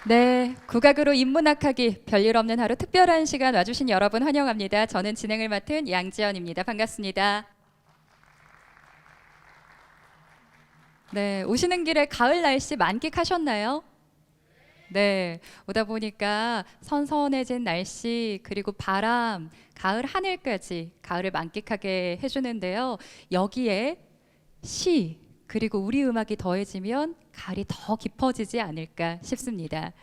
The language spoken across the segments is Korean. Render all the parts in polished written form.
네, 국악으로 인문학하기 별일 없는 하루 특별한 시간 와주신 여러분 환영합니다. 저는 진행을 맡은 양지연입니다. 반갑습니다. 네, 오시는 길에 가을 날씨 만끽하셨나요? 네, 오다 보니까 선선해진 날씨 그리고 바람, 가을 하늘까지 가을을 만끽하게 해주는데요. 여기에 시 그리고 우리 음악이 더해지면 가을이 더 깊어지지 않을까 싶습니다.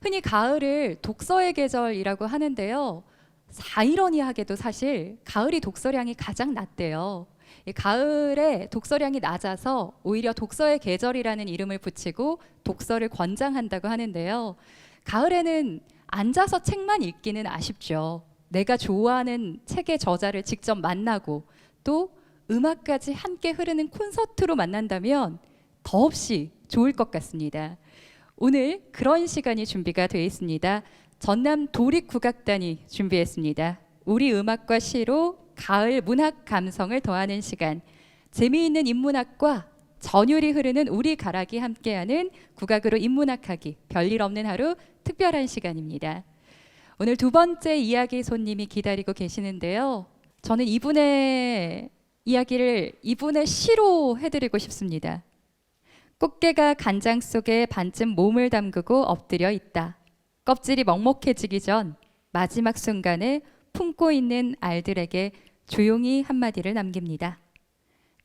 흔히 가을을 독서의 계절이라고 하는데요. 사이러니하게도 사실 가을이 독서량이 가장 낮대요. 이 가을에 독서량이 낮아서 오히려 독서의 계절이라는 이름을 붙이고 독서를 권장한다고 하는데요. 가을에는 앉아서 책만 읽기는 아쉽죠. 내가 좋아하는 책의 저자를 직접 만나고 또 음악까지 함께 흐르는 콘서트로 만난다면 더없이 좋을 것 같습니다. 오늘 그런 시간이 준비가 되어 있습니다. 전남 도립국악단이 준비했습니다. 우리 음악과 시로 가을 문학 감성을 더하는 시간, 재미있는 인문학과 전율이 흐르는 우리 가락이 함께하는 국악으로 인문학하기 별일 없는 하루 특별한 시간입니다. 오늘 두 번째 이야기 손님이 기다리고 계시는데요. 저는 이분의 이야기를 이분의 시로 해드리고 싶습니다. 꽃게가 간장 속에 반쯤 몸을 담그고 엎드려 있다. 껍질이 먹먹해지기 전 마지막 순간에 품고 있는 알들에게 조용히 한마디를 남깁니다.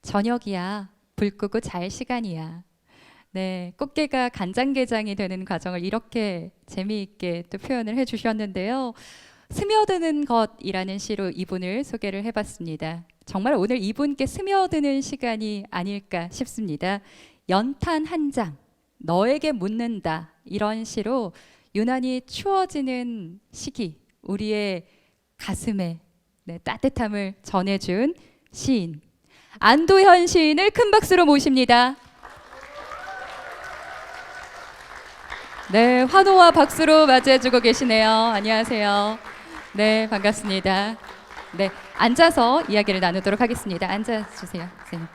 저녁이야. 불 끄고 잘 시간이야. 네, 꽃게가 간장게장이 되는 과정을 이렇게 재미있게 또 표현을 해주셨는데요. 스며드는 것이라는 시로 이분을 소개를 해봤습니다. 정말 오늘 이분께 스며드는 시간이 아닐까 싶습니다. 연탄 한 장, 너에게 묻는다 이런 시로 유난히 추워지는 시기, 우리의 가슴에 따뜻함을 전해준 시인 안도현 시인을 큰 박수로 모십니다. 네, 환호와 박수로 맞이해주고 계시네요. 안녕하세요. 네, 반갑습니다. 네, 앉아서 이야기를 나누도록 하겠습니다. 앉아주세요, 선생님.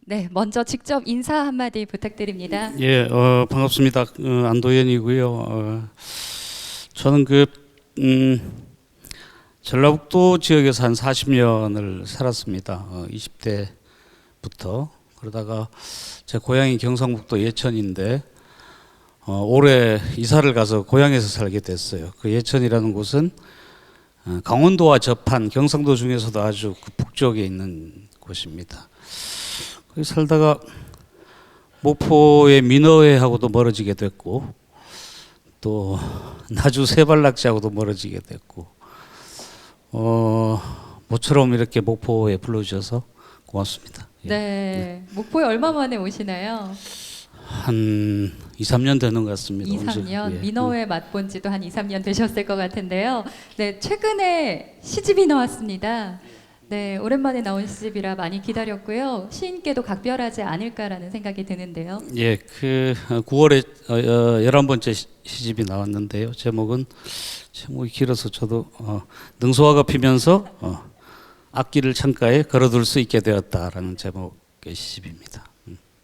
네, 먼저 직접 인사 한마디 부탁드립니다. 예, 반갑습니다. 안도현이고요. 저는 전라북도 지역에서 한 40년을 살았습니다. 20대부터. 그러다가 제 고향이 경상북도 예천인데 올해 이사를 가서 고향에서 살게 됐어요. 그 예천이라는 곳은 강원도와 접한 경상도 중에서도 아주 그 북쪽에 있는 곳입니다. 거기 살다가 목포의 민어회하고도 멀어지게 됐고 또 나주 세발낙지하고도 멀어지게 됐고 모처럼 이렇게 목포에 불러주셔서 고맙습니다. 네, 목포에 얼마 만에 오시나요? 한 2, 3년 되는 것 같습니다. 2, 3년? 예. 민어회 맛본 지도 한 2, 3년 되셨을 것 같은데요. 네, 최근에 시집이 나왔습니다. 네, 오랜만에 나온 시집이라 많이 기다렸고요. 시인께도 각별하지 않을까라는 생각이 드는데요. 예, 9월에 11번째 시집이 나왔는데요. 제목이 길어서 저도 능소화가 피면서 앞길을 창가에 걸어둘 수 있게 되었다라는 제목의 시집입니다.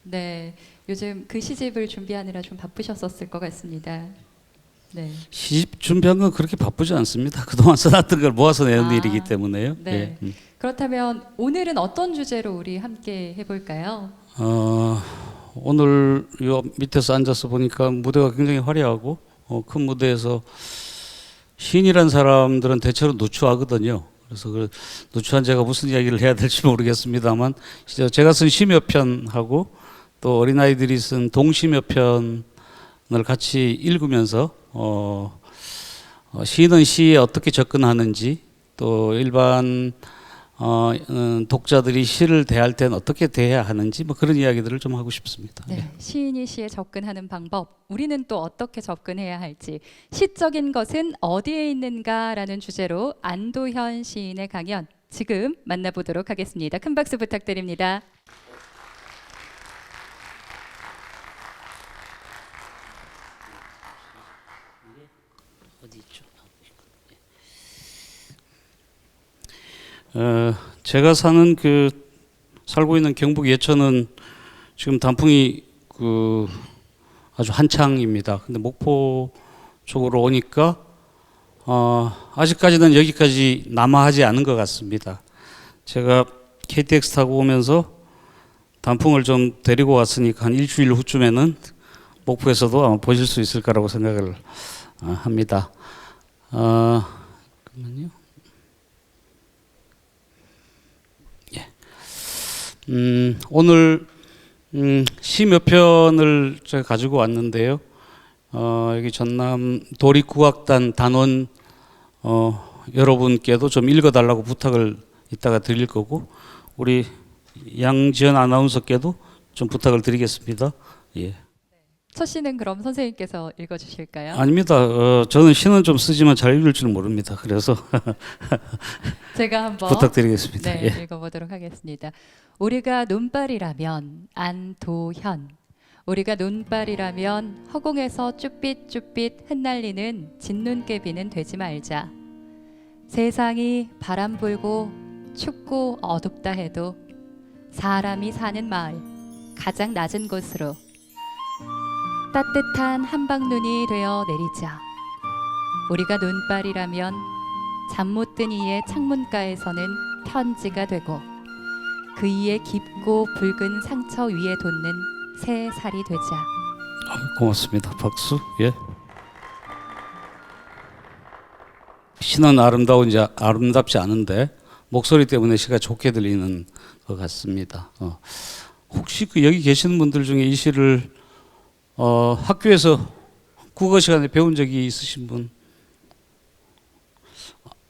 네, 요즘 그 시집을 준비하느라 좀 바쁘셨었을 것 같습니다. 네. 시집 준비한 건 그렇게 바쁘지 않습니다. 그동안 써놨던 걸 모아서 내는 일이기 때문에요. 네. 예. 그렇다면 오늘은 어떤 주제로 우리 함께 해볼까요? 오늘 요 밑에서 앉아서 보니까 무대가 굉장히 화려하고 큰 무대에서 시인이란 사람들은 대체로 누추하거든요. 그래서 그 누추한 제가 무슨 이야기를 해야 될지 모르겠습니다만 제가 쓴 시 몇 편하고 또 어린아이들이 쓴 동시 몇 편을 같이 읽으면서 시인은 시에 어떻게 접근하는지 또 일반 독자들이 시를 대할 때는 어떻게 대해야 하는지 뭐 그런 이야기들을 좀 하고 싶습니다. 네, 예. 시인이 시에 접근하는 방법, 우리는 또 어떻게 접근해야 할지, 시적인 것은 어디에 있는가라는 주제로 안도현 시인의 강연 지금 만나보도록 하겠습니다. 큰 박수 부탁드립니다. 어디 있죠? 제가 살고 있는 경북 예천은 지금 단풍이 아주 한창입니다. 근데 목포 쪽으로 오니까 아직까지는 여기까지 남아하지 않은 것 같습니다. 제가 KTX 타고 오면서 단풍을 좀 데리고 왔으니까 한 일주일 후쯤에는 목포에서도 아마 보실 수 있을 거라고 생각을 합니다. 잠깐만요. 예. 오늘 시 몇 편을 제가 가지고 왔는데요. 여기 전남 도립국악단 단원 여러분께도 좀 읽어달라고 부탁을 이따가 드릴 거고, 우리 양지연 아나운서께도 좀 부탁을 드리겠습니다. 예. 첫 시는 그럼 선생님께서 읽어주실까요? 아닙니다. 저는 시는 좀 쓰지만 잘 읽을 줄 모릅니다. 그래서 제가 한번 부탁드리겠습니다. 네, 예. 읽어보도록 하겠습니다. 우리가 눈발이라면 안도현. 우리가 눈발이라면 허공에서 쭈삣쭈삣 흩날리는 진눈깨비는 되지 말자. 세상이 바람 불고 춥고 어둡다 해도 사람이 사는 마을 가장 낮은 곳으로 따뜻한 한방눈이 되어 내리자. 우리가 눈발이라면 잠 못 든 이의 창문가에서는 편지가 되고 그 이의 깊고 붉은 상처 위에 돋는 새 살이 되자. 고맙습니다. 박수. 예. 시는 아름답지 않은데 목소리 때문에 시가 좋게 들리는 것 같습니다. 혹시 여기 계시는 분들 중에 이 시를 학교에서 국어 시간에 배운 적이 있으신 분?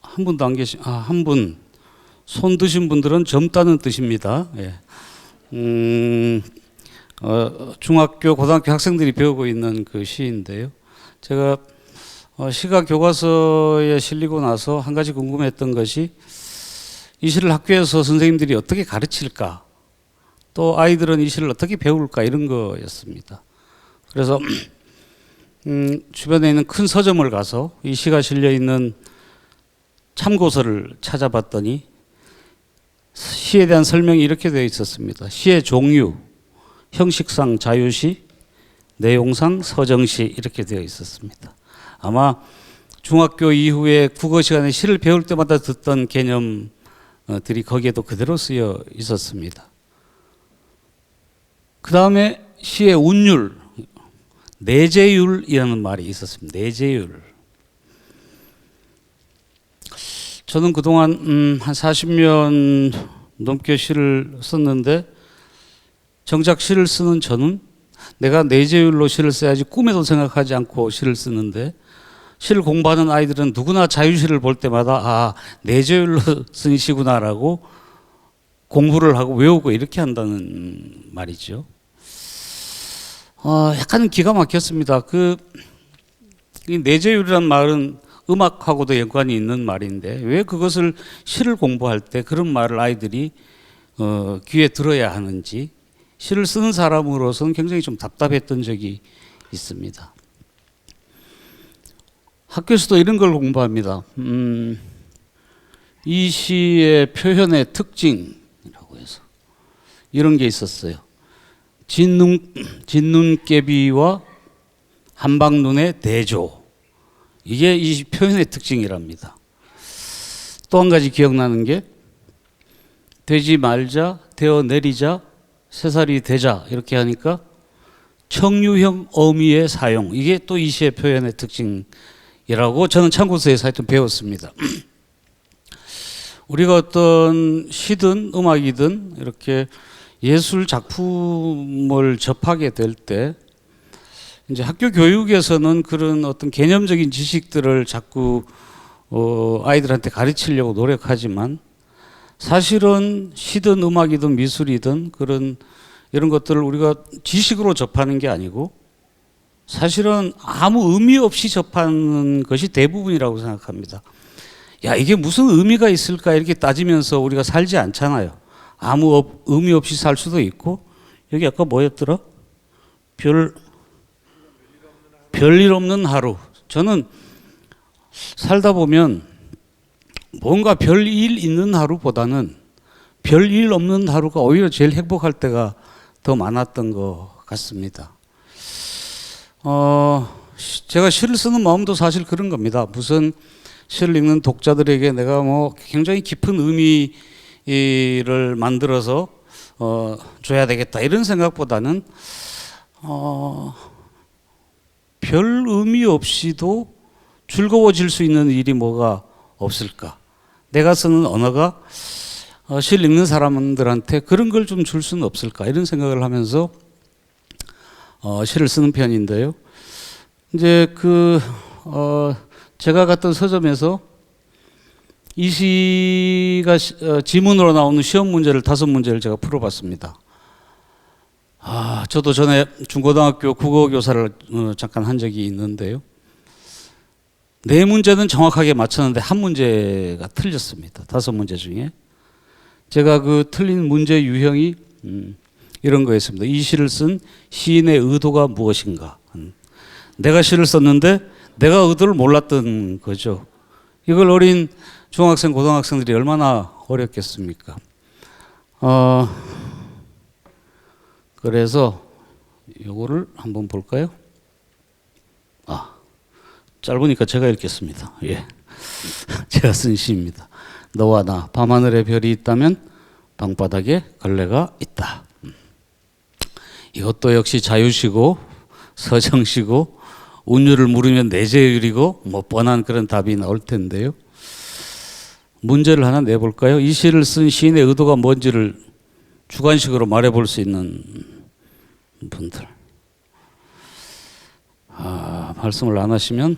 한 분도 안 계신, 한 분. 손 드신 분들은 젊다는 뜻입니다. 예. 중학교, 고등학교 학생들이 배우고 있는 그 시인데요. 제가 시가 교과서에 실리고 나서 한 가지 궁금했던 것이 이 시를 학교에서 선생님들이 어떻게 가르칠까, 또 아이들은 이 시를 어떻게 배울까, 이런 거였습니다. 그래서 주변에 있는 큰 서점을 가서 이 시가 실려 있는 참고서를 찾아봤더니 시에 대한 설명이 이렇게 되어 있었습니다. 시의 종류, 형식상 자유시, 내용상 서정시, 이렇게 되어 있었습니다. 아마 중학교 이후에 국어 시간에 시를 배울 때마다 듣던 개념들이 거기에도 그대로 쓰여 있었습니다. 그 다음에 시의 운율, 내재율이라는 말이 있었습니다. 내재율. 저는 그동안 한 40년 넘게 시를 썼는데, 정작 시를 쓰는 저는 내가 내재율로 시를 써야지 꿈에도 생각하지 않고 시를 쓰는데, 시를 공부하는 아이들은 누구나 자유시를 볼 때마다 내재율로 쓴 시구나라고 공부를 하고 외우고 이렇게 한다는 말이죠. 약간 기가 막혔습니다. 이 내재율이란 말은 음악하고도 연관이 있는 말인데 왜 그것을 시를 공부할 때 그런 말을 아이들이 귀에 들어야 하는지, 시를 쓰는 사람으로서는 굉장히 좀 답답했던 적이 있습니다. 학교에서도 이런 걸 공부합니다. 이 시의 표현의 특징이라고 해서 이런 게 있었어요. 진눈깨비와 한방눈의 대조, 이게 이 표현의 특징이랍니다. 또 한 가지 기억나는 게 되지 말자, 되어 내리자, 새살이 되자, 이렇게 하니까 청유형 어미의 사용, 이게 또 이 시의 표현의 특징이라고 저는 참고서에서 하여튼 배웠습니다. 우리가 어떤 시든 음악이든 이렇게 예술 작품을 접하게 될 때 이제 학교 교육에서는 그런 어떤 개념적인 지식들을 자꾸 아이들한테 가르치려고 노력하지만, 사실은 시든 음악이든 미술이든 이런 것들을 우리가 지식으로 접하는 게 아니고 사실은 아무 의미 없이 접하는 것이 대부분이라고 생각합니다. 야, 이게 무슨 의미가 있을까 이렇게 따지면서 우리가 살지 않잖아요. 아무 의미 없이 살 수도 있고, 여기 아까 뭐였더라? 별일 없는 하루. 저는 살다 보면 뭔가 별일 있는 하루보다는 별일 없는 하루가 오히려 제일 행복할 때가 더 많았던 것 같습니다. 제가 시를 쓰는 마음도 사실 그런 겁니다. 무슨 시를 읽는 독자들에게 내가 뭐 굉장히 깊은 의미를 만들어서 줘야 되겠다 이런 생각보다는 별 의미 없이도 즐거워질 수 있는 일이 뭐가 없을까? 내가 쓰는 언어가 시를 읽는 사람들한테 그런 걸 좀 줄 수는 없을까? 이런 생각을 하면서 시를 쓰는 편인데요. 이제 제가 갔던 서점에서 이 시가 지문으로 나오는 시험 문제를 5문제를 제가 풀어봤습니다. 저도 전에 중고등학교 국어교사를 잠깐 한 적이 있는데요. 4문제는 정확하게 맞췄는데 1문제가 틀렸습니다. 5문제 중에. 제가 그 틀린 문제 유형이 이런 거였습니다. 이 시를 쓴 시인의 의도가 무엇인가. 내가 시를 썼는데 내가 의도를 몰랐던 거죠. 이걸 어린 중학생, 고등학생들이 얼마나 어렵겠습니까? 그래서 요거를 한번 볼까요? 짧으니까 제가 읽겠습니다. 예. 제가 쓴 시입니다. 너와 나 밤하늘에 별이 있다면 방바닥에 걸레가 있다. 이것도 역시 자유시고 서정시고 운율을 물으면 내재율이고 뭐 뻔한 그런 답이 나올 텐데요. 문제를 하나 내볼까요? 이 시를 쓴 시인의 의도가 뭔지를 주관식으로 말해볼 수 있는 분들. 말씀을 안 하시면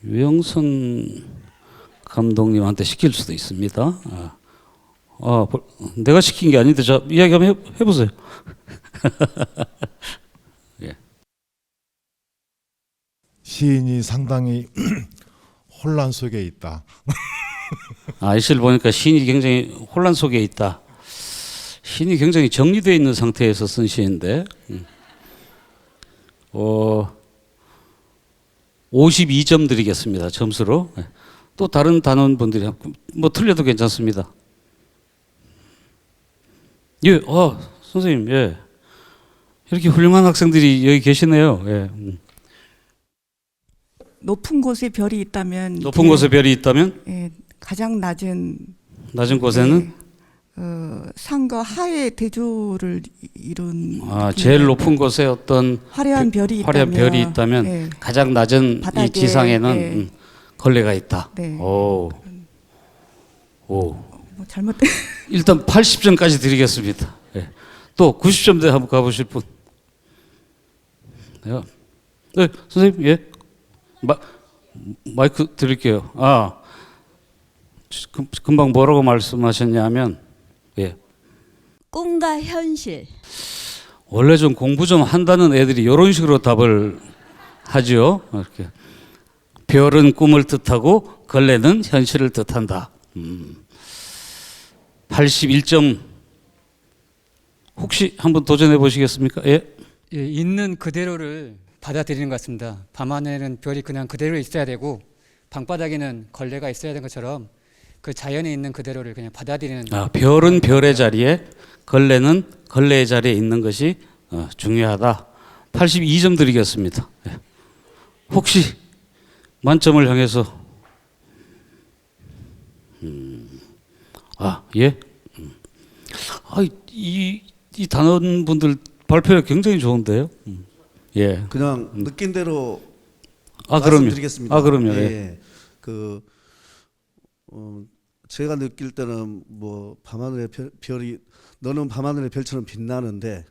유영선 감독님한테 시킬 수도 있습니다. 내가 시킨 게 아닌데 자 이야기 한번 해보세요. 예. 시인이 상당히 혼란 속에 있다. 이 시를 보니까 시인이 굉장히 혼란 속에 있다. 시인이 굉장히 정리되어 있는 상태에서 쓴 시인데 52점 드리겠습니다. 점수로. 또 다른 단원분들이 뭐 틀려도 괜찮습니다. 예, 선생님, 예. 이렇게 훌륭한 학생들이 여기 계시네요. 예. 높은 곳에 별이 있다면 높은 곳에 별이 있다면 예, 가장 낮은 곳에는 상과 하의 대조를 이룬 제일 높은 곳에 어떤 화려한 별이 있다면 예, 가장 낮은 바닥에, 이 지상에는 예. 걸레가 있다. 네. 오. 뭐 잘못된 일단 80점까지 드리겠습니다. 예. 또 90점대 한번 가보실 분. 네, 선생님, 예. 마이크 드릴게요. 금방 뭐라고 말씀하셨냐면, 예. 꿈과 현실. 원래 좀 공부 좀 한다는 애들이 이런 식으로 답을 하죠. 이렇게. 별은 꿈을 뜻하고 걸레는 현실을 뜻한다. 81점. 혹시 한번 도전해 보시겠습니까? 예. 예, 있는 그대로를 받아들이는 것 같습니다. 밤하늘에는 별이 그냥 그대로 있어야 되고 방바닥에는 걸레가 있어야 되는 것처럼 그 자연에 있는 그대로를 그냥 받아들이는. 별은 별의 자리에 걸레는 걸레의 자리에 있는 것이 중요하다. 82점 드리겠습니다. 예. 혹시 만점을 향해서 예. 이 단원분들 발표가 굉장히 좋은데요. 예. 그냥 느낀 대로 그럼요. 말씀드리겠습니다. 그럼요. 예. 예. 제가 느낄 때는 뭐 밤하늘의 별이 너는 밤하늘의 별처럼 빛나는데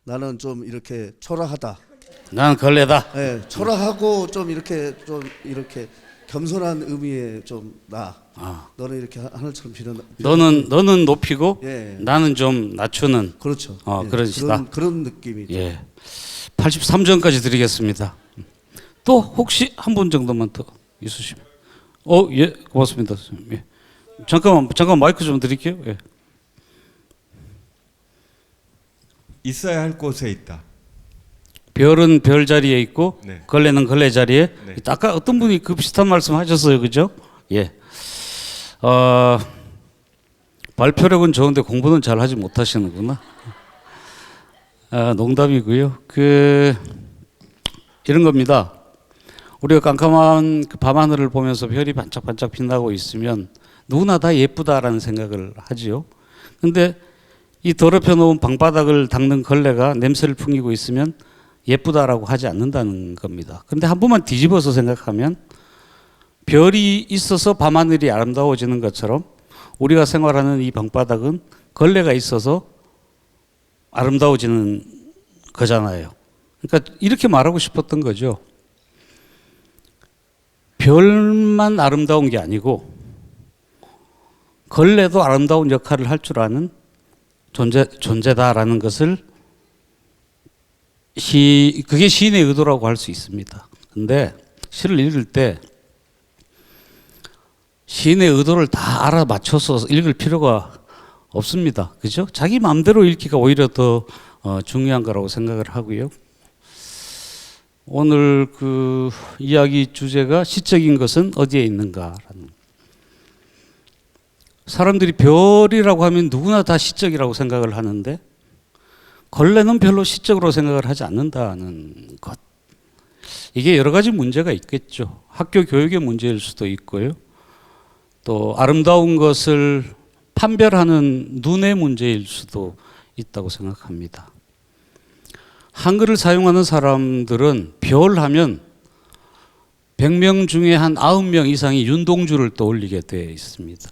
나는 좀 이렇게 초라하다. 난 걸레다. 예, 초라하고 좀 이렇게 겸손한 의미의 좀 너는 이렇게 하늘처럼 빛나. 너는 높이고 예. 나는 좀 낮추는. 그렇죠. 예. 그런 시다. 그런 느낌이죠. 예. 83점까지 드리겠습니다. 또 혹시 한 분 정도만 더 있으시면. 예, 고맙습니다. 예. 잠깐 마이크 좀 드릴게요. 예. 있어야 할 곳에 있다. 별은 별 자리에 있고 네. 걸레는 걸레 자리에. 네. 아까 어떤 분이 그 비슷한 말씀 하셨어요, 그죠? 예. 발표력은 좋은데 공부는 잘 하지 못하시는구나. 농담이고요. 이런 겁니다. 우리가 깜깜한 그 밤하늘을 보면서 별이 반짝반짝 빛나고 있으면 누구나 다 예쁘다라는 생각을 하지요. 근데 이 더럽혀 놓은 방바닥을 닦는 걸레가 냄새를 풍기고 있으면 예쁘다라고 하지 않는다는 겁니다. 그런데 한 번만 뒤집어서 생각하면 별이 있어서 밤하늘이 아름다워지는 것처럼 우리가 생활하는 이 방바닥은 걸레가 있어서 아름다워지는 거잖아요. 그러니까 이렇게 말하고 싶었던 거죠. 별만 아름다운 게 아니고 걸레도 아름다운 역할을 할 줄 아는 존재다라는 것을 그게 시인의 의도라고 할 수 있습니다. 근데 시를 읽을 때 시인의 의도를 다 알아맞혀서 읽을 필요가 없습니다. 그죠? 자기 마음대로 읽기가 오히려 더 중요한 거라고 생각을 하고요. 오늘 그 이야기 주제가 시적인 것은 어디에 있는가라는. 사람들이 별이라고 하면 누구나 다 시적이라고 생각을 하는데 걸레는 별로 시적으로 생각을 하지 않는다는 것. 이게 여러 가지 문제가 있겠죠. 학교 교육의 문제일 수도 있고요. 또 아름다운 것을 판별하는 눈의 문제일 수도 있다고 생각합니다. 한글을 사용하는 사람들은 별 하면 100명 중에 한 90명 이상이 윤동주를 떠올리게 되어 있습니다.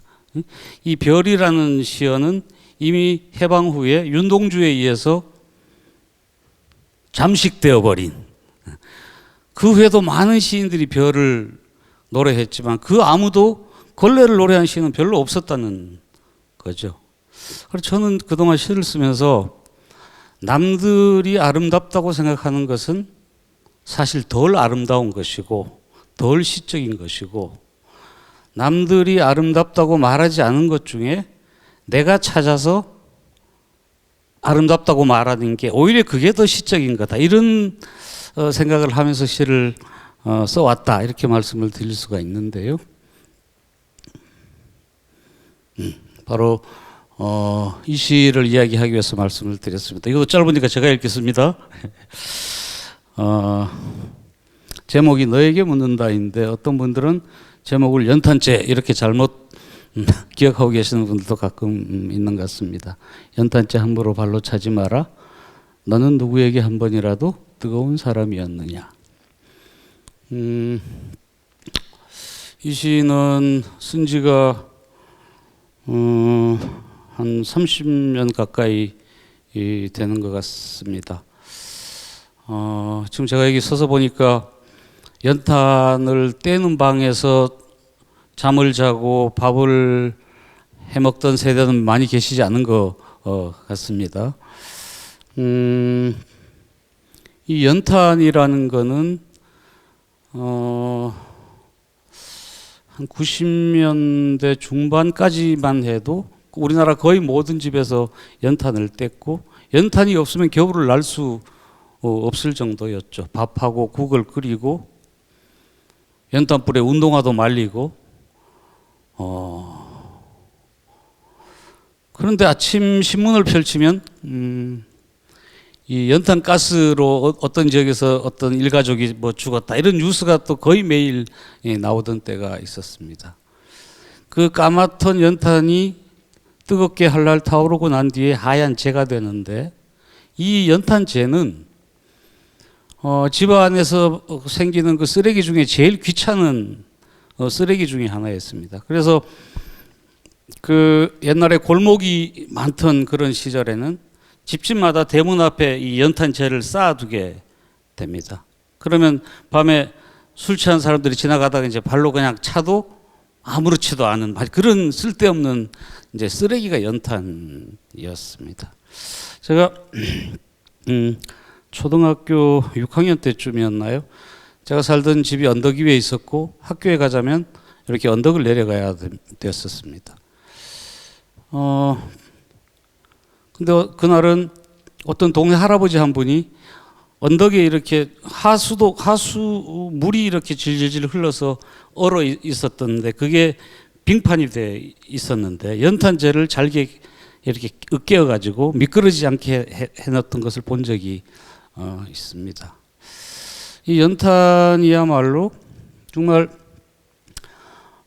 이 별이라는 시어는 이미 해방 후에 윤동주에 의해서 잠식되어 버린, 그 후에도 많은 시인들이 별을 노래했지만 그 아무도 걸레를 노래한 시는 별로 없었다는 거죠. 그래서 저는 그동안 시를 쓰면서 남들이 아름답다고 생각하는 것은 사실 덜 아름다운 것이고 덜 시적인 것이고, 남들이 아름답다고 말하지 않은 것 중에 내가 찾아서 아름답다고 말하는 게 오히려 그게 더 시적인 거다, 이런 생각을 하면서 시를 써왔다, 이렇게 말씀을 드릴 수가 있는데요. 바로 이 시를 이야기하기 위해서 말씀을 드렸습니다. 이거 짧으니까 제가 읽겠습니다. 제목이 너에게 묻는다인데 어떤 분들은 제목을 연탄재 이렇게 잘못 기억하고 계시는 분들도 가끔 있는 것 같습니다. 연탄재 함부로 발로 차지 마라. 너는 누구에게 한 번이라도 뜨거운 사람이었느냐. 이 시는 쓴 지가 한 30년 가까이 되는 것 같습니다. 지금 제가 여기 서서 보니까 연탄을 떼는 방에서 잠을 자고 밥을 해먹던 세대는 많이 계시지 않은 것 같습니다. 이 연탄이라는 거는 한 90년대 중반까지만 해도 우리나라 거의 모든 집에서 연탄을 뗐고, 연탄이 없으면 겨울을 날 수 없을 정도였죠. 밥하고 국을 끓이고 연탄불에 운동화도 말리고. 그런데 아침 신문을 펼치면 이 연탄 가스로 어떤 지역에서 어떤 일가족이 뭐 죽었다, 이런 뉴스가 또 거의 매일 나오던 때가 있었습니다. 그 까맣던 연탄이 뜨겁게 할랄 타오르고 난 뒤에 하얀 재가 되는데, 이 연탄재는 집안에서 생기는 그 쓰레기 중에 제일 귀찮은 쓰레기 중에 하나였습니다. 그래서 그 옛날에 골목이 많던 그런 시절에는 집집마다 대문 앞에 이 연탄재를 쌓아두게 됩니다. 그러면 밤에 술 취한 사람들이 지나가다가 이제 발로 그냥 차도 아무렇지도 않은 그런 쓸데없는 이제 쓰레기가 연탄이었습니다. 제가 초등학교 6학년 때쯤이었나요? 제가 살던 집이 언덕 위에 있었고 학교에 가자면 이렇게 언덕을 내려가야 됐었습니다. 근데 그날은 어떤 동네 할아버지 한 분이 언덕에 이렇게 하수 물이 이렇게 질질질 흘러서 얼어 있었던데, 그게 빙판이 돼 있었는데 연탄재를 잘게 이렇게 으깨어 가지고 미끄러지지 않게 해놨던 것을 본 적이 있습니다. 이 연탄이야말로 정말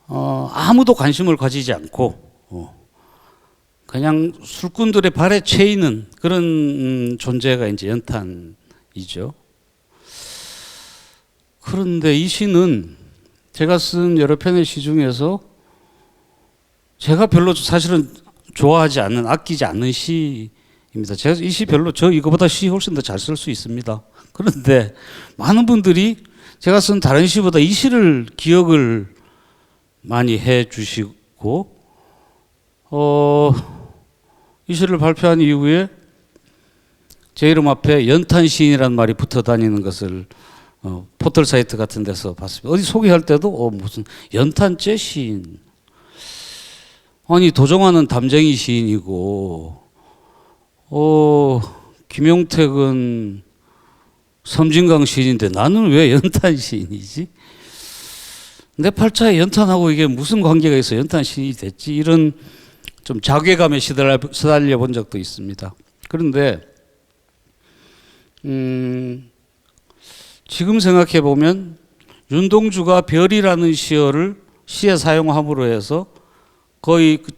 아무도 관심을 가지지 않고 그냥 술꾼들의 발에 채이는 그런 존재가 이제 연탄이죠. 그런데 이 시는 제가 쓴 여러 편의 시 중에서 제가 별로 사실은 좋아하지 않는, 아끼지 않는 시입니다. 제가 이 시 별로, 저 이거보다 시 훨씬 더 잘 쓸 수 있습니다. 그런데 많은 분들이 제가 쓴 다른 시보다 이 시를 기억을 많이 해 주시고, 이 시를 발표한 이후에 제 이름 앞에 연탄 시인이라는 말이 붙어 다니는 것을 포털 사이트 같은 데서 봤습니다. 어디 소개할 때도 무슨 연탄재 시인, 아니 도정환은 담쟁이 시인이고 김용택은 섬진강 시인인데 나는 왜 연탄 시인이지? 내 팔자에 연탄하고 이게 무슨 관계가 있어 연탄 시인이 됐지? 이런 좀 자괴감에 시달려 본 적도 있습니다. 그런데 지금 생각해 보면 윤동주가 별이라는 시에 사용함으로 해서 거의 그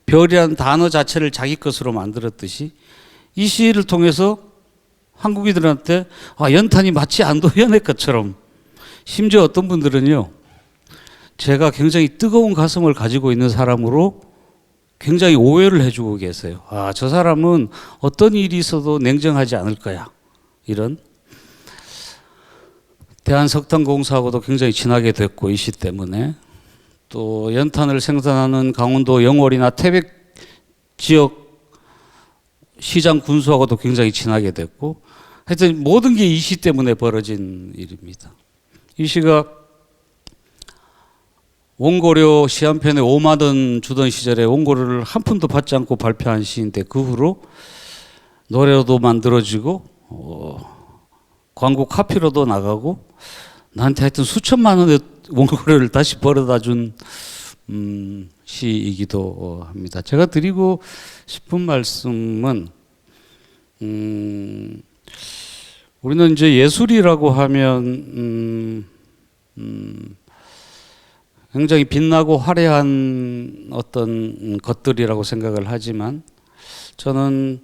별이라는 단어 자체를 자기 것으로 만들었듯이 이 시를 통해서 한국인들한테 연탄이 마치 안도현의 것처럼, 심지어 어떤 분들은요, 제가 굉장히 뜨거운 가슴을 가지고 있는 사람으로 굉장히 오해를 해주고 계세요. 저 사람은 어떤 일이 있어도 냉정하지 않을 거야. 이런. 대한석탄공사하고도 굉장히 친하게 됐고 이 시 때문에, 또 연탄을 생산하는 강원도 영월이나 태백 지역 시장 군수하고도 굉장히 친하게 됐고, 하여튼 모든 게 이 시 때문에 벌어진 일입니다. 이 시가 원고료 시 한 편에 5만 원 주던 시절에 원고료를 한 푼도 받지 않고 발표한 시인데, 그 후로 노래로도 만들어지고 광고 카피로도 나가고 나한테 하여튼 수천만 원의 원고료를 다시 벌어다 준 시이기도 합니다. 제가 드리고 싶은 말씀은 우리는 이제 예술이라고 하면 굉장히 빛나고 화려한 어떤 것들이라고 생각을 하지만, 저는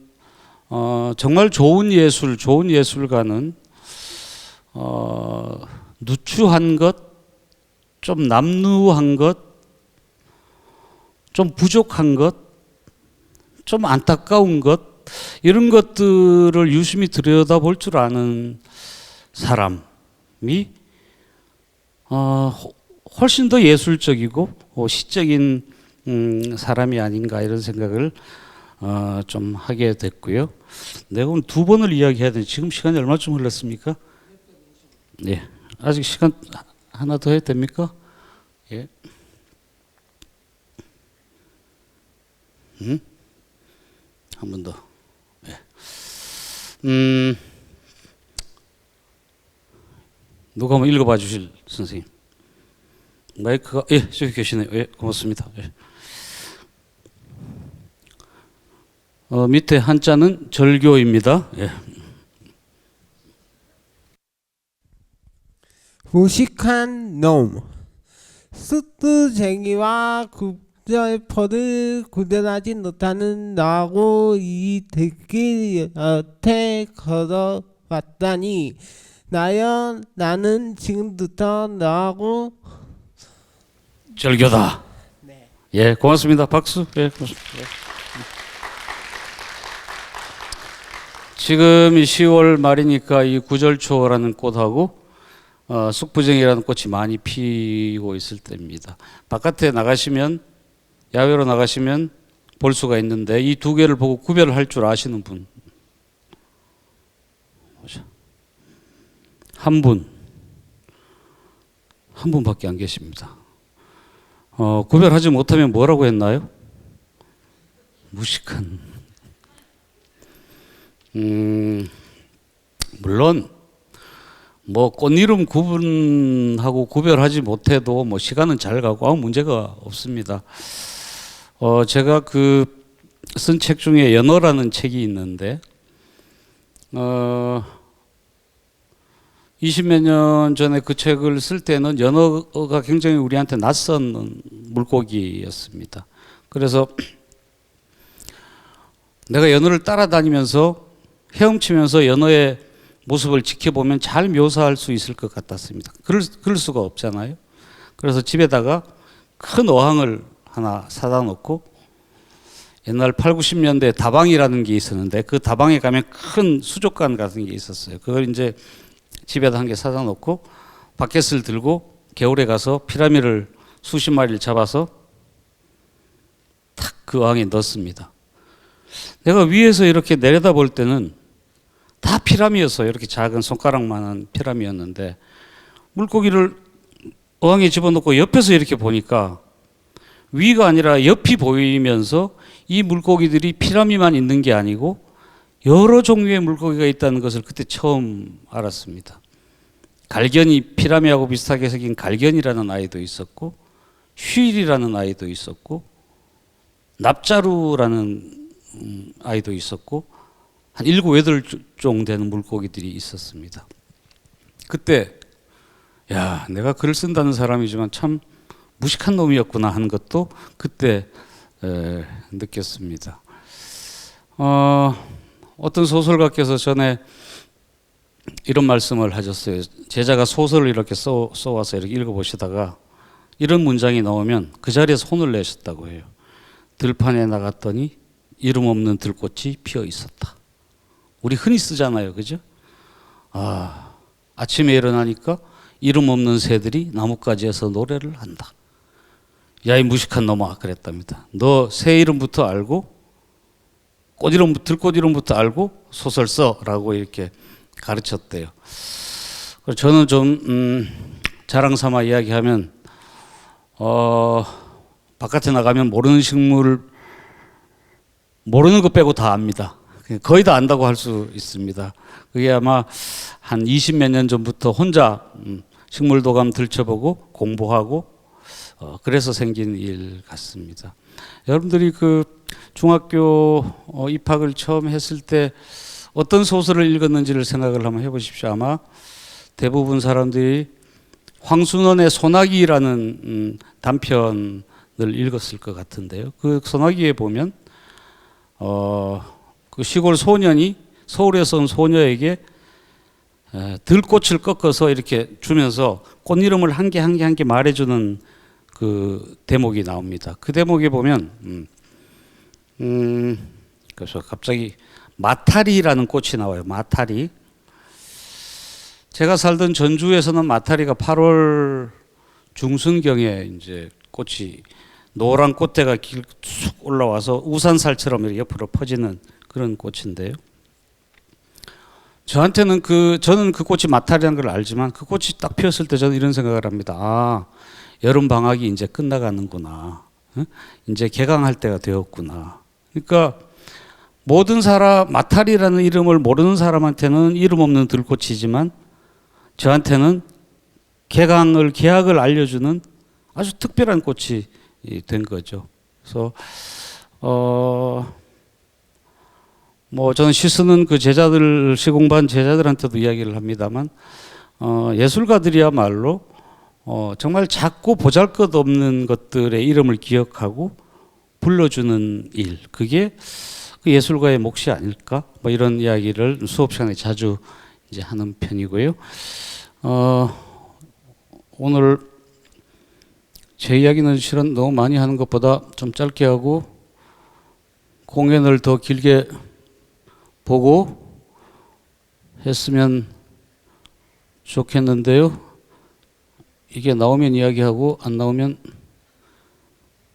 정말 좋은 예술, 좋은 예술가는 누추한 것, 좀 남루한 것, 좀 부족한 것, 좀 안타까운 것, 이런 것들을 유심히 들여다볼 줄 아는 사람이 훨씬 더 예술적이고 시적인 사람이 아닌가, 이런 생각을 좀 하게 됐고요. 내가 오늘 2번을 이야기해야 되는데 지금 시간이 얼마쯤 흘렀습니까? 네, 아직 시간 하나 더 해도 됩니까? 예. 한 번 더. 예. 누가 한번 읽어봐 주실 선생님. 마이크가, 저기 계시네요. 고맙습니다. 밑에 한자는 절교입니다. 무식한 놈, 쑥두쟁이와 굽절포를 구별하지 못하는 나하고 이 대길 여태 걸어왔다니, 나는 지금부터 너하고 절교다. 네. 고맙습니다. 박수. 고맙습니다. 지금 10월 말이니까 이 구절초라는 꽃하고 쑥부쟁이라는 꽃이 많이 피고 있을 때입니다. 바깥에 나가시면, 야외로 나가시면 볼 수가 있는데, 이 두 개를 보고 구별을 할 줄 아시는 분 한 분밖에 안 계십니다. 구별하지 못하면 뭐라고 했나요? 무식한. 물론 뭐 꽃 이름 구분하고 구별하지 못해도 뭐 시간은 잘 가고 아무 문제가 없습니다. 제가 그 쓴 책 중에 연어라는 책이 있는데, 20몇 년 전에 그 책을 쓸 때는 연어가 굉장히 우리한테 낯선 물고기였습니다. 그래서 내가 연어를 따라다니면서 헤엄치면서 연어의 모습을 지켜보면 잘 묘사할 수 있을 것 같았습니다. 그럴 수가 없잖아요. 그래서 집에다가 큰 어항을 하나 사다 놓고 옛날 8, 90년대 다방이라는 게 있었는데 그 다방에 가면 큰 수족관 같은 게 있었어요. 그걸 이제 집에다 한 개 사다 놓고 바켓을 들고 겨울에 가서 피라미를 수십 마리를 잡아서 탁 그 어항에 넣습니다. 내가 위에서 이렇게 내려다 볼 때는 다 피라미였어요. 이렇게 작은 손가락만한 피라미였는데 물고기를 어항에 집어넣고 옆에서 이렇게 보니까 위가 아니라 옆이 보이면서 이 물고기들이 피라미만 있는 게 아니고 여러 종류의 물고기가 있다는 것을 그때 처음 알았습니다. 갈견이 피라미하고 비슷하게 생긴 갈견이라는 아이도 있었고 휘일이라는 아이도 있었고 납자루라는 아이도 있었고 한 7, 8종 되는 물고기들이 있었습니다. 그때 야, 내가 글을 쓴다는 사람이지만 참 무식한 놈이었구나 하는 것도 그때 느꼈습니다. 어떤 소설가께서 전에 이런 말씀을 하셨어요. 제자가 소설을 이렇게 써와서 이렇게 읽어보시다가 이런 문장이 나오면 그 자리에서 혼을 내셨다고 해요. 들판에 나갔더니 이름 없는 들꽃이 피어 있었다. 우리 흔히 쓰잖아요. 그죠? 아침에 일어나니까 이름 없는 새들이 나뭇가지에서 노래를 한다. 야, 이 무식한 놈아 그랬답니다. 너 새 이름부터 알고 꽃 이름, 들꽃 이름부터 알고 소설 써라고 이렇게 가르쳤대요. 저는 좀 자랑 삼아 이야기하면 바깥에 나가면 모르는 식물 모르는 것 빼고 다 압니다. 거의 다 안다고 할 수 있습니다. 그게 아마 한 20몇 년 전부터 혼자 식물도감 들춰보고 공부하고 그래서 생긴 일 같습니다. 여러분들이 그 중학교 입학을 처음 했을 때 어떤 소설을 읽었는지를 생각을 한번 해보십시오. 아마 대부분 사람들이 황순원의 소나기라는 단편을 읽었을 것 같은데요. 그 소나기에 보면 그 시골 소년이 서울에서 온 소녀에게 들꽃을 꺾어서 이렇게 주면서 꽃 이름을 한 개 한 개 한 개 말해주는 그 대목이 나옵니다. 그 대목에 보면 그래서 갑자기 마타리라는 꽃이 나와요. 마타리. 제가 살던 전주에서는 마타리가 8월 중순경에 이제 꽃이 노란 꽃대가 쑥 올라와서 우산살처럼 이렇게 옆으로 퍼지는 그런 꽃인데요. 저한테는 저는 그 꽃이 마타리라는 걸 알지만 그 꽃이 딱 피었을 때 저는 이런 생각을 합니다. 여름 방학이 이제 끝나가는구나. 이제 개강할 때가 되었구나. 그러니까 모든 사람 마타리라는 이름을 모르는 사람한테는 이름 없는 들꽃이지만 저한테는 개학을 알려주는 아주 특별한 꽃이 된 거죠. 그래서 뭐 저는 시 쓰는 그 제자들 시공반 제자들한테도 이야기를 합니다만 예술가들이야말로 정말 작고 보잘것없는 것들의 이름을 기억하고 불러주는 일, 그게 그 예술가의 몫이 아닐까? 뭐 이런 이야기를 수업 시간에 자주 이제 하는 편이고요. 오늘 제 이야기는 실은 너무 많이 하는 것보다 좀 짧게 하고 공연을 더 길게 보고 했으면 좋겠는데요. 이게 나오면 이야기하고 안 나오면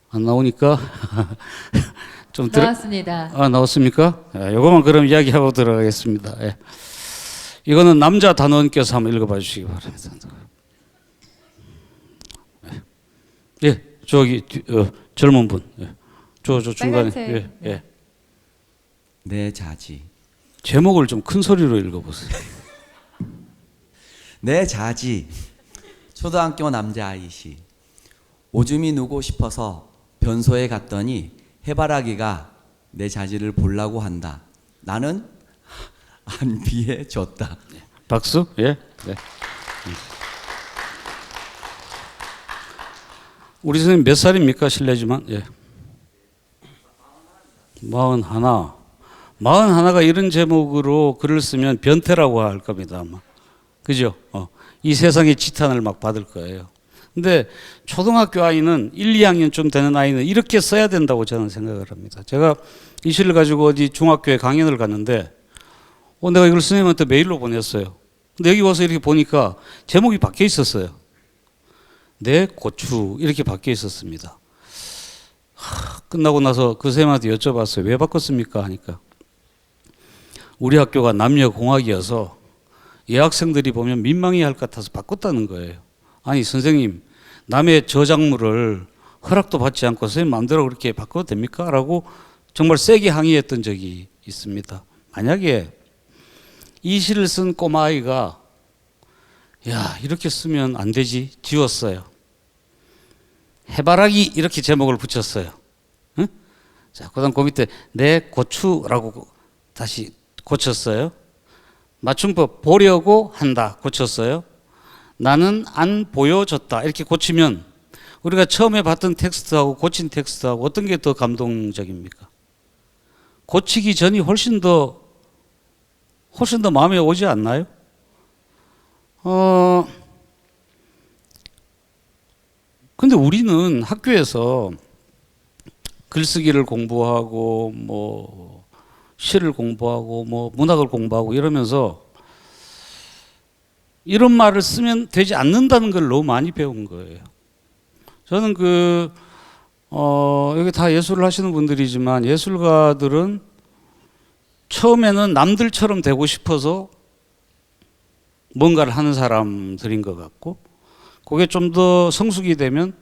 안 나오니까 좀 나왔습니다. 나왔습니까? 요거만 그럼 이야기하고 들어가겠습니다. 예. 이거는 남자 단원께서 한번 읽어봐 주시기 바랍니다. 예, 저기 젊은 분, 저 중간에. 빨간색. 예. 내 자지. 제목을 좀 큰 소리로 읽어보세요. 내 자지. 초등학교 남자아이시. 오줌이 누고 싶어서 변소에 갔더니 해바라기가 내 자지를 보려고 한다. 나는 안 피해 줬다. 박수. 예. 네. 우리 선생님 몇 살입니까? 실례지만. 예. 41. 41가 이런 제목으로 글을 쓰면 변태라고 할 겁니다, 아마. 그죠? 이 세상의 지탄을 막 받을 거예요. 근데 초등학교 아이는 1, 2학년쯤 되는 아이는 이렇게 써야 된다고 저는 생각을 합니다. 제가 이 시를 가지고 어디 중학교에 강연을 갔는데 내가 이걸 선생님한테 메일로 보냈어요. 근데 여기 와서 이렇게 보니까 제목이 바뀌어 있었어요. 내 고추 이렇게 바뀌어 있었습니다. 끝나고 나서 그 선생님한테 여쭤봤어요. 왜 바꿨습니까? 하니까 우리 학교가 남녀공학이어서 여학생들이 보면 민망해할 것 같아서 바꿨다는 거예요. 아니 선생님, 남의 저작물을 허락도 받지 않고 선생님 마음대로 그렇게 바꿔도 됩니까? 라고 정말 세게 항의했던 적이 있습니다. 만약에 이 시를 쓴 꼬마아이가 야 이렇게 쓰면 안 되지, 지웠어요. 해바라기 이렇게 제목을 붙였어요. 응? 자, 그다음 그 밑에 내 고추라고 다시 고쳤어요. 맞춤법 보려고 한다 고쳤어요. 나는 안 보여줬다 이렇게 고치면 우리가 처음에 봤던 텍스트하고 고친 텍스트하고 어떤 게 더 감동적입니까? 고치기 전이 훨씬 더 마음에 오지 않나요? 근데 우리는 학교에서 글쓰기를 공부하고 뭐 시를 공부하고 뭐 문학을 공부하고 이러면서 이런 말을 쓰면 되지 않는다는 걸 너무 많이 배운 거예요. 저는 여기 다 예술을 하시는 분들이지만 예술가들은 처음에는 남들처럼 되고 싶어서 뭔가를 하는 사람들인 것 같고 그게 좀 더 성숙이 되면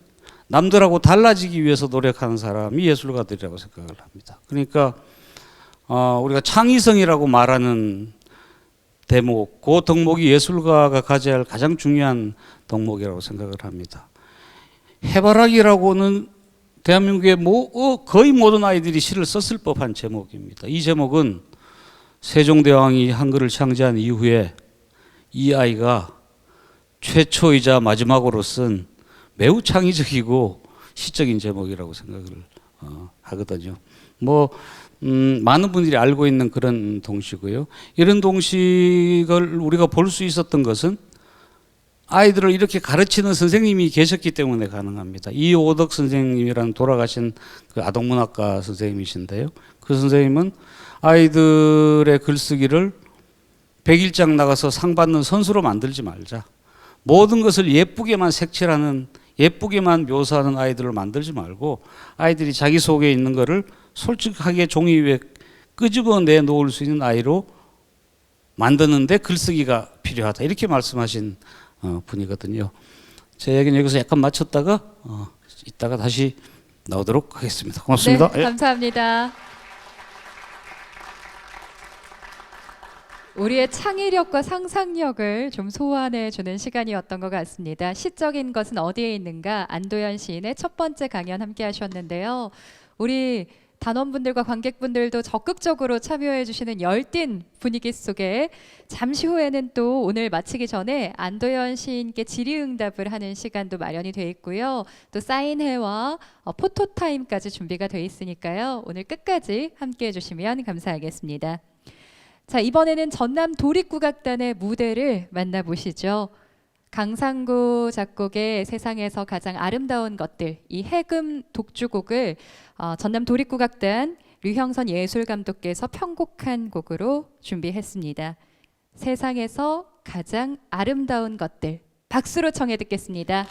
남들하고 달라지기 위해서 노력하는 사람이 예술가들이라고 생각을 합니다. 그러니까 우리가 창의성이라고 말하는 대목, 그 덕목이 예술가가 가져야 할 가장 중요한 덕목이라고 생각을 합니다. 해바라기라고는 대한민국의 거의 모든 아이들이 시를 썼을 법한 제목입니다. 이 제목은 세종대왕이 한글을 창제한 이후에 이 아이가 최초이자 마지막으로 쓴 매우 창의적이고 시적인 제목이라고 생각을 하거든요. 많은 분들이 알고 있는 그런 동시고요. 이런 동식을 우리가 볼 수 있었던 것은 아이들을 이렇게 가르치는 선생님이 계셨기 때문에 가능합니다. 이오덕 선생님이라는 돌아가신 그 아동문학가 선생님이신데요. 그 선생님은 아이들의 글쓰기를 100일장 나가서 상 받는 선수로 만들지 말자. 모든 것을 예쁘게만 색칠하는, 예쁘게만 묘사하는 아이들을 만들지 말고 아이들이 자기 속에 있는 거를 솔직하게 종이 위에 끄집어내 놓을 수 있는 아이로 만드는데 글쓰기가 필요하다. 이렇게 말씀하신 분이거든요. 제 얘기는 여기서 약간 마쳤다가 이따가 다시 나오도록 하겠습니다. 고맙습니다. 네, 감사합니다. 우리의 창의력과 상상력을 좀 소환해 주는 시간이었던 것 같습니다. 시적인 것은 어디에 있는가? 안도현 시인의 첫 번째 강연 함께 하셨는데요. 우리 단원분들과 관객분들도 적극적으로 참여해 주시는 열띤 분위기 속에 잠시 후에는 또 오늘 마치기 전에 안도현 시인께 질의응답을 하는 시간도 마련이 돼 있고요. 또 사인회와 포토타임까지 준비가 돼 있으니까요. 오늘 끝까지 함께 해주시면 감사하겠습니다. 자, 이번에는 전남 도립국악단의 무대를 만나보시죠. 강상구 작곡의 세상에서 가장 아름다운 것들, 이 해금 독주곡을 전남 도립국악단 류형선 예술감독께서 편곡한 곡으로 준비했습니다. 세상에서 가장 아름다운 것들, 박수로 청해 듣겠습니다.